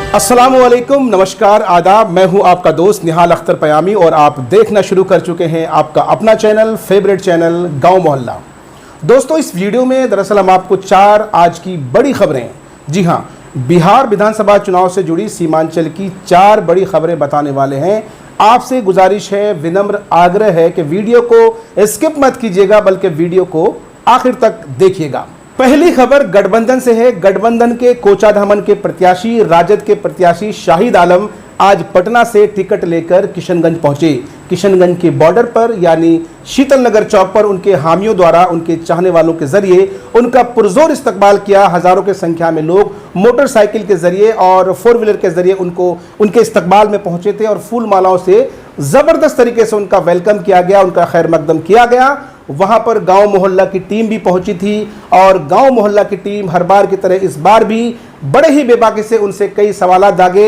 अस्सलामुअलैकुम, नमस्कार, आदाब। मैं हूं आपका दोस्त निहाल अख्तर पयामी और आप देखना शुरू कर चुके हैं आपका अपना चैनल, फेवरेट चैनल गांव मोहल्ला। दोस्तों, इस वीडियो में दरअसल हम आपको 4 आज की बड़ी खबरें, जी हां, बिहार विधानसभा चुनाव से जुड़ी सीमांचल की 4 बड़ी खबरें बताने वाले हैं। आपसे गुजारिश है, विनम्र आग्रह है कि वीडियो को स्किप मत कीजिएगा, बल्कि वीडियो को आखिर तक देखिएगा। पहली खबर गठबंधन से है। गठबंधन के कोचाधामन के प्रत्याशी, राजद के प्रत्याशी शाहिद आलम आज पटना से टिकट लेकर किशनगंज पहुंचे। किशनगंज के बॉर्डर पर यानी शीतल नगर चौक पर उनके हामियों द्वारा, उनके चाहने वालों के जरिए उनका पुरजोर इस्तकबाल किया। हजारों की संख्या में लोग मोटरसाइकिल के जरिए और 4 व्हीलर के जरिए उनके इस्तकबाल में पहुंचे थे और फूल मालाओं से जबरदस्त तरीके से उनका वेलकम किया गया, उनका खैर मकदम किया गया। वहां पर गांव मोहल्ला की टीम भी पहुंची थी और गांव मोहल्ला की टीम हर बार की तरह इस बार भी बड़े ही बेबाकी से उनसे कई सवाल दागे।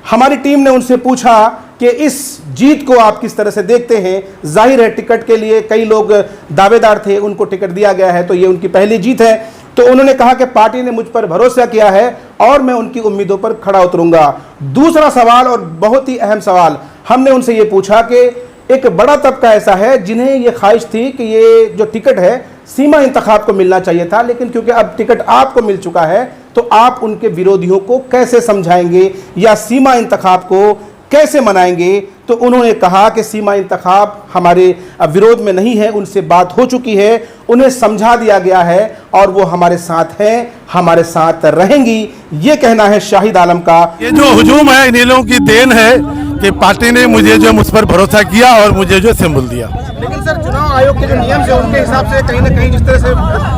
हमारी टीम ने उनसे पूछा कि इस जीत को आप किस तरह से देखते हैं। जाहिर है, टिकट के लिए कई लोग दावेदार थे, उनको टिकट दिया गया है, तो ये उनकी पहली जीत है। तो उन्होंने कहा कि पार्टी ने मुझ पर भरोसा किया है और मैं उनकी उम्मीदों पर खड़ा उतरूंगा। दूसरा सवाल और बहुत ही अहम सवाल, हमने उनसे ये पूछा कि एक बड़ा तबका ऐसा है जिन्हें ये ख्वाहिश थी कि ये जो टिकट है सीमा इंतखाब को मिलना चाहिए था, लेकिन क्योंकि अब टिकट आपको मिल चुका है तो आप उनके विरोधियों को कैसे समझाएंगे या सीमा इंतखाब को कैसे मनाएंगे। तो उन्होंने कहा कि सीमा इंतखाब हमारे विरोध में नहीं है, उनसे बात हो चुकी है, उन्हें समझा दिया गया है और वो हमारे साथ हैं, हमारे साथ रहेंगी। ये कहना है शाहिद आलम का। ये जो हुजूम है इन लोगों की देन है कि पार्टी ने मुझे जो मुझ पर भरोसा किया और मुझे जो सिंबल दिया। लेकिन सर, चुनाव आयोग के जो नियम है उनके हिसाब से कहीं ना कहीं जिस तरह से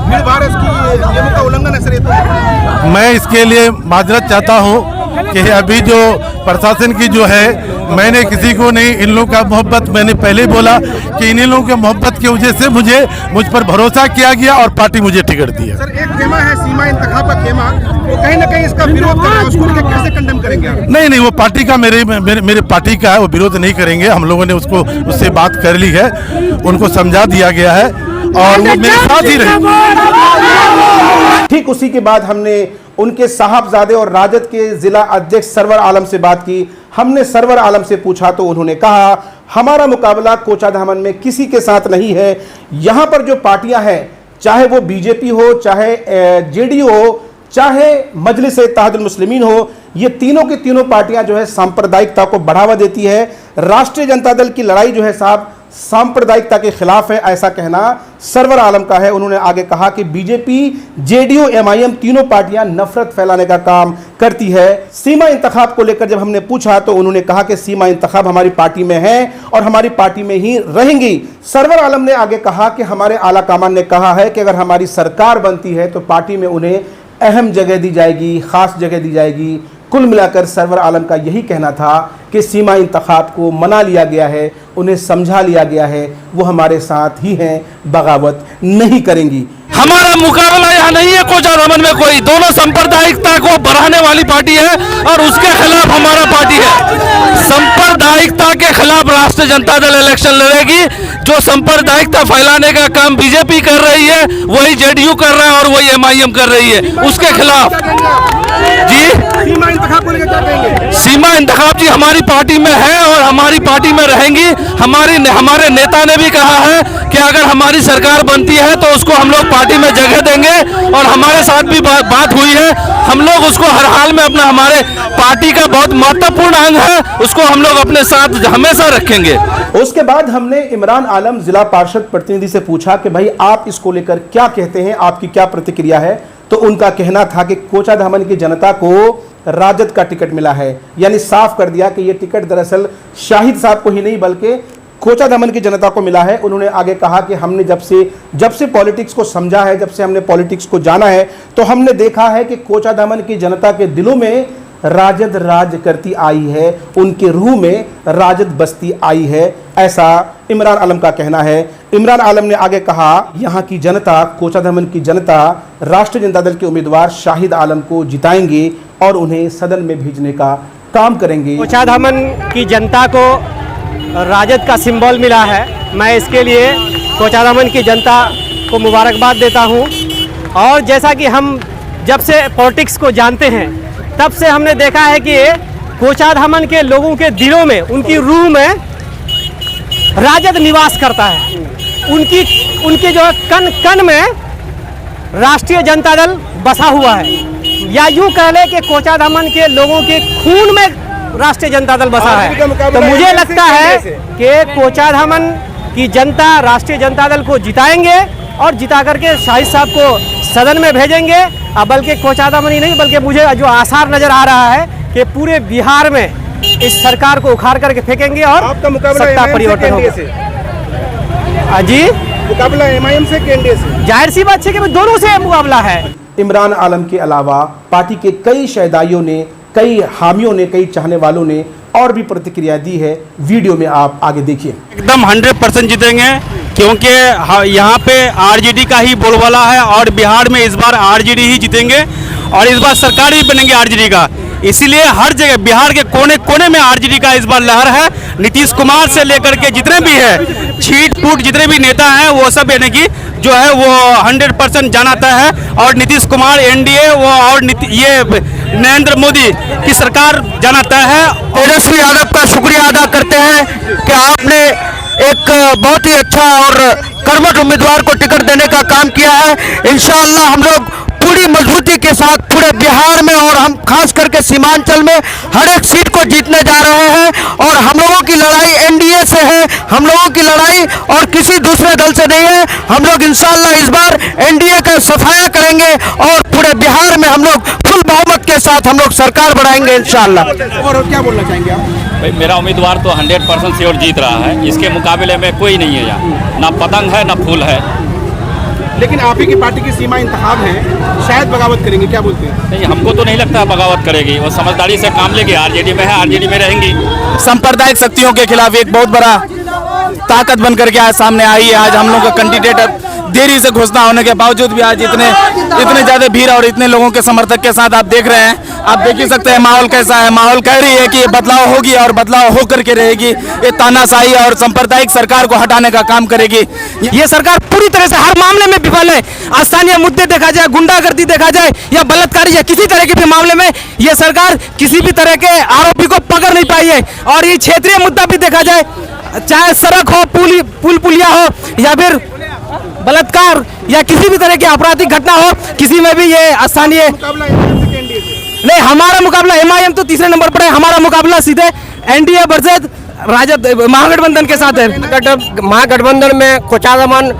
भीड़ भाड़ इसकी नियमों का उल्लंघन है सर, ये तो मैं इसके लिए माजरत चाहता हूँ कि अभी जो प्रशासन की जो है, मैंने किसी को नहीं, इन लोगों का मोहब्बत, मैंने पहले बोला कि इन लोगों के मोहब्बत की वजह से मुझ पर भरोसा किया गया और पार्टी मुझे टिकट दिया। सर, एक खेमा है सीमा इंतखाब का खेमा, वो कहीं ना कहीं इसका विरोध कर रहा है, उसको कैसे कंडेम करेंगे आप? नहीं, वो पार्टी का मेरे पार्टी का है, वो विरोध नहीं करेंगे। हम लोगों ने उससे बात कर ली है, उनको समझा दिया गया है और वो मेरे साथ ही रहे। ठीक उसी के बाद हमने उनके साहबजादे और राजद के जिला अध्यक्ष सरवर आलम से बात की। हमने सरवर आलम से पूछा तो उन्होंने कहा, हमारा मुकाबला कोचाधामन में किसी के साथ नहीं है। यहां पर जो पार्टियां हैं, चाहे वो बीजेपी हो, चाहे जेडीयू हो, चाहे मजलिस इत्तेहादुल मुस्लिमीन हो, ये तीनों की तीनों पार्टियां जो है सांप्रदायिकता को बढ़ावा देती है। राष्ट्रीय जनता दल की लड़ाई जो है साहब सांप्रदायिकता के खिलाफ है, ऐसा कहना सरवर आलम का है। उन्होंने आगे कहा कि बीजेपी, जेडीयू, एमआईएम तीनों पार्टियां नफरत फैलाने का काम करती है। सीमा इंतखाब को लेकर जब हमने पूछा तो उन्होंने कहा कि सीमा इंतखाब हमारी पार्टी में है और हमारी पार्टी में ही रहेंगी। सरवर आलम ने आगे कहा कि हमारे आला कमान ने कहा है कि अगर हमारी सरकार बनती है तो पार्टी में उन्हें अहम जगह दी जाएगी, खास जगह दी जाएगी। कुल मिलाकर सरवर आलम का यही कहना था कि सीमा इंतखाब को मना लिया गया है, उन्हें समझा लिया गया है, वो हमारे साथ ही हैं, बगावत नहीं करेंगी। हमारा मुकाबला यहाँ नहीं है कोचाधामन में कोई, दोनों सांप्रदायिकता को बढ़ाने वाली पार्टी है और उसके खिलाफ हमारा पार्टी है। सांप्रदायिकता के खिलाफ राष्ट्रीय जनता दल इलेक्शन लड़ेगी। जो सांप्रदायिकता फैलाने का काम बीजेपी कर रही है वही जेडीयू कर रहा है और वही एमआईएम कर रही है, उसके खिलाफ। जी, सीमा इंतखाब को लेकर क्या कहेंगे? सीमा इंतखाब जी हमारी पार्टी में है और हमारी पार्टी में रहेंगी। हमारे नेता ने भी कहा है कि अगर हमारी सरकार बनती है तो उसको हम लोग पार्टी में जगह देंगे और हमारे साथ भी बात हुई है। हम लोग उसको हर हाल में अपना, हमारे पार्टी का बहुत महत्वपूर्ण अंग है, उसको हम लोग अपने साथ हमेशा रखेंगे। उसके बाद हमने इमरान आलम जिला पार्षद प्रतिनिधि से पूछा कि भाई आप इसको लेकर क्या कहते हैं, आपकी क्या प्रतिक्रिया है। तो उनका कहना था कि कोचाधामन की जनता को राजद का टिकट मिला है, यानी साफ कर दिया कि यह टिकट दरअसल शाहिद साहब को ही नहीं बल्कि कोचाधामन की जनता को मिला है। उन्होंने आगे कहा कि हमने जब से पॉलिटिक्स को समझा है, जब से हमने पॉलिटिक्स को जाना है, तो हमने देखा है कि कोचाधामन की जनता के दिलों में राजद राज करती आई है, उनके रूह में राजद बसती आई है, ऐसा इमरान आलम का कहना है। इमरान आलम ने आगे कहा, यहाँ की जनता, कोचाधामन की जनता राष्ट्रीय जनता दल के उम्मीदवार शाहिद आलम को जिताएंगे और उन्हें सदन में भेजने का काम करेंगे। कोचाधामन की जनता को राजद का सिंबल मिला है, मैं इसके लिए कोचाधामन की जनता को मुबारकबाद देता हूं। और जैसा कि हम जब से पॉलिटिक्स को जानते हैं तब से हमने देखा है कि कोचाधामन के लोगों के दिलों में, उनकी रूह में राजद निवास करता है। उनके जो कन कन में राष्ट्रीय जनता दल बसा हुआ है, या यूं कह ले कि कोचाधामन के लोगों के खून में राष्ट्रीय जनता दल बसा है। तो मुझे लगता है कि कोचाधामन की जनता राष्ट्रीय जनता दल को जिताएंगे और जिता करके शाहिद साहब को सदन में भेजेंगे। बल्कि कोचाधामन ही नहीं, बल्कि मुझे जो आसार नजर आ रहा है कि पूरे बिहार में इस सरकार को उखाड़ करके फेंकेंगे और आपका मुकाबला सत्ता MIM से परिवर्तन केंद्रीय होगा। से? जी, मुकाबला MIM से केंद्रीय से? जाहिर सी बात है कि दोनों से मुकाबला है। इमरान आलम के अलावा पार्टी के कई शहदाइयों ने, कई हामियों ने, कई चाहने वालों ने और भी प्रतिक्रिया दी है। वीडियो में आप आगे देखिए। एकदम 100% जीतेंगे, क्योंकि यहाँ पे आरजेडी का ही बोलबाला है और बिहार में इस बार आरजेडी ही जीतेंगे और इस बार सरकार ही बनेंगे आरजेडी का। इसीलिए हर जगह बिहार के कोने कोने में आरजेडी का इस बार लहर है। नीतीश कुमार से लेकर के जितने भी है छीट फूट जितने भी नेता हैं वो सब यानी कि जो है वो 100% जानता है। और नीतीश कुमार एनडीए वो और ये नरेंद्र मोदी की सरकार जानता है। तेजस्वी यादव का शुक्रिया अदा करते हैं कि आपने एक बहुत ही अच्छा और कर्मठ उम्मीदवार को टिकट देने का काम किया है। इंशाअल्लाह हम लोग पूरी मजबूती के साथ पूरे बिहार में और हम खास करके सीमांचल में हर एक सीट को जीतने जा रहे हैं। और हम लोगों की लड़ाई एनडीए से है, हम लोगों की लड़ाई और किसी दूसरे दल से नहीं है। हम लोग इंशाअल्लाह इस बार एनडीए का सफाया करेंगे और पूरे बिहार में हम लोग फुल बहुमत के साथ हम लोग सरकार बनाएंगे इंशाअल्लाह। और क्या बोलना चाहेंगे आप? भाई मेरा उम्मीदवार तो 100% श्योर जीत रहा है। इसके मुकाबले में कोई नहीं है यहाँ, ना पतंग है ना फूल है। लेकिन आप ही की पार्टी की सीमा इंतखाब है, शायद बगावत करेंगे, क्या बोलते हैं? नहीं, हमको तो नहीं लगता बगावत करेगी। वो समझदारी से काम लेगी। आरजेडी में है, आरजेडी में रहेंगी। सांप्रदायिक शक्तियों के खिलाफ एक बहुत बड़ा ताकत बन करके आज सामने आई है। आज हम लोग का कैंडिडेट देरी से घोषणा होने के बावजूद भी आज इतने ज्यादा भीड़ और इतने लोगों के समर्थक के साथ आप देख रहे हैं। आप देख ही सकते हैं माहौल कैसा है। माहौल कह रही है कि ये बदलाव होगी और बदलाव हो करके रहेगी। ये तानाशाही और सांप्रदायिक सरकार को हटाने का काम करेगी। ये सरकार पूरी तरह से हर मामले में विफल है। स्थानीय मुद्दे देखा जाए, गुंडागर्दी देखा जाए या बलात्कारी या किसी तरह के भी मामले में ये सरकार किसी भी तरह के आरोपी को पकड़ नहीं पाई है। और ये क्षेत्रीय मुद्दा भी देखा जाए, चाहे सड़क हो, पुल पुलिया हो या फिर बलात्कार या किसी भी तरह की आपराधिक घटना हो, किसी में भी ये स्थानीय नहीं। हमारा मुकाबला MIM तो तीसरे नंबर पर है। हमारा मुकाबला सीधे एनडीए वर्सेस राजद महागठबंधन के साथ है। महागठबंधन में कोचाधामन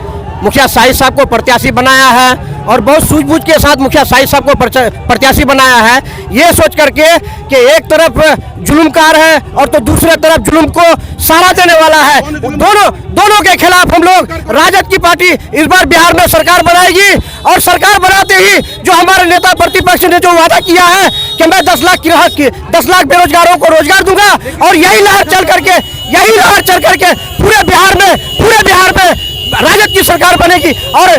मुखिया शाहिद साहब को प्रत्याशी बनाया है और बहुत सूझबूझ के साथ मुखिया शाहिद साहब को प्रत्याशी बनाया है, ये सोच करके कि एक तरफ जुल्मकार है और तो दूसरे तरफ जुल्म को सहारा देने वाला है। दोनों के खिलाफ हम लोग राजद की पार्टी इस बार बिहार में सरकार बनाएगी। और सरकार बनाते ही जो हमारे नेता प्रतिपक्ष ने जो वादा किया है कि मैं 10 लाख बेरोजगारों को रोजगार दूंगा, और यही लहर चल करके पूरे बिहार में राजद की सरकार बनेगी और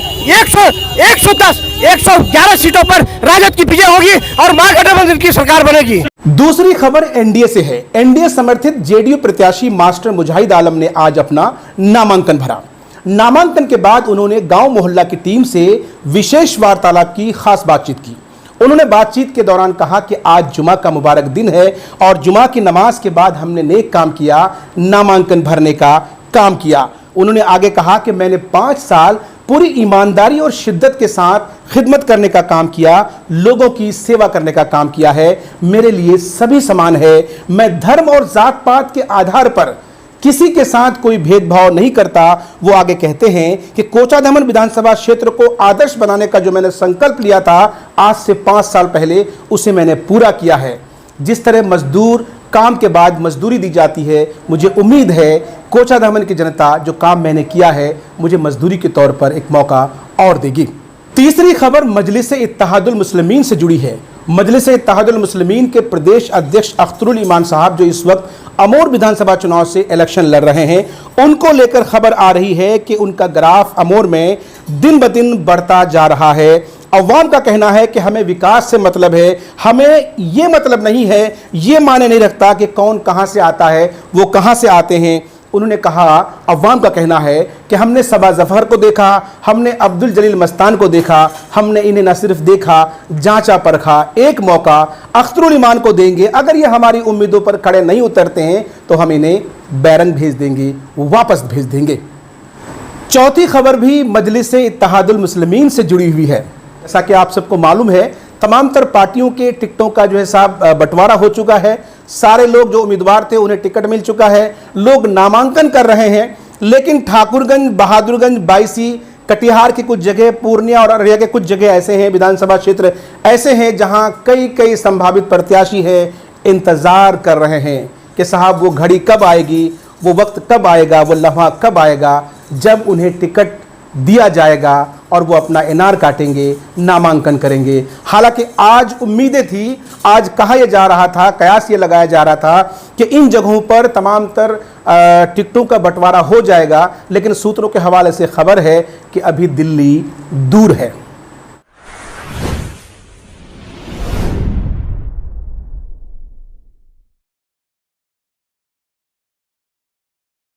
111 सीटों पर राजद की विजय होगी और महागठबंधन की सरकार बनेगी। दूसरी खबर एनडीए से है। एनडीए समर्थित जेडीयू प्रत्याशी मास्टर मुजाहिद आलम ने आज अपना नामांकन भरा। नामांकन के बाद उन्होंने गांव मोहल्ला की टीम से विशेष वार्तालाप की, खास बातचीत की। उन्होंने बातचीत के दौरान कहा कि आज जुमा का मुबारक दिन है और जुमा की नमाज के बाद हमने नेक काम किया, नामांकन भरने का काम किया। उन्होंने आगे कहा कि मैंने 5 साल पूरी ईमानदारी और शिद्दत के साथ खिदमत करने का काम किया, लोगों की सेवा करने का काम किया है। मेरे लिए सभी समान है। मैं धर्म और जात पात के आधार पर किसी के साथ कोई भेदभाव नहीं करता। वो आगे कहते हैं कि कोचाधामन विधानसभा क्षेत्र को आदर्श बनाने का जो मैंने संकल्प लिया था आज से 5 साल पहले, उसे मैंने पूरा किया है। जिस तरह मजदूर काम के बाद मजदूरी दी जाती है, मुझे उम्मीद है कोचाधामन की जनता जो काम मैंने किया है मुझे मजदूरी के तौर पर एक मौका और देगी। तीसरी खबर मजलिस इत्तेहादुल मुस्लिमीन से जुड़ी है। मजलिस इत्तेहादुल मुस्लिमीन के प्रदेश अध्यक्ष अख्तरुल ईमान साहब जो इस वक्त अमोर विधानसभा चुनाव से इलेक्शन लड़ रहे हैं, उनको लेकर खबर आ रही है कि उनका ग्राफ अमोर में दिन ब दिन बढ़ता जा रहा है। अवाम का कहना है कि हमें विकास से मतलब है, हमें ये मतलब नहीं है, ये माने नहीं रखता कि कौन कहां से आता है, वो कहां से आते हैं, उन्होंने कहा, अवाम का कहना है कि हमने सबा जफर को देखा, हमने अब्दुल जलील मस्तान को देखा, हमने इन्हें न सिर्फ देखा, जांचा परखा, एक मौका अख्तरुल ईमान को देंगे, अगर ये हमारी उम्मीदों पर खड़े नहीं उतरते हैं तो हम इन्हें बैरंग भेज देंगे, वापस भेज देंगे। चौथी खबर भी मजलिस इत्तेहादुल मुस्लिमीन से जुड़ी हुई है। जैसा कि आप सबको मालूम है, तमाम तर पार्टियों के टिकटों का जो है साहब बंटवारा हो चुका है। सारे लोग जो उम्मीदवार थे उन्हें टिकट मिल चुका है, लोग नामांकन कर रहे हैं, लेकिन ठाकुरगंज, बहादुरगंज, बायसी, कटिहार की कुछ जगह, पूर्णिया और अररिया के कुछ जगह ऐसे हैं, विधानसभा क्षेत्र ऐसे हैं जहां कई संभावित प्रत्याशी है इंतजार कर रहे हैं कि साहब वो घड़ी कब आएगी, वो वक्त कब आएगा, वो लम्हा कब आएगा जब उन्हें टिकट दिया जाएगा और वो अपना इनार काटेंगे, नामांकन करेंगे। हालांकि आज उम्मीदें थी, आज कहा यह जा रहा था, कयास ये लगाया जा रहा था कि इन जगहों पर तमाम तर टिकटों का बंटवारा हो जाएगा, लेकिन सूत्रों के हवाले से खबर है कि अभी दिल्ली दूर है।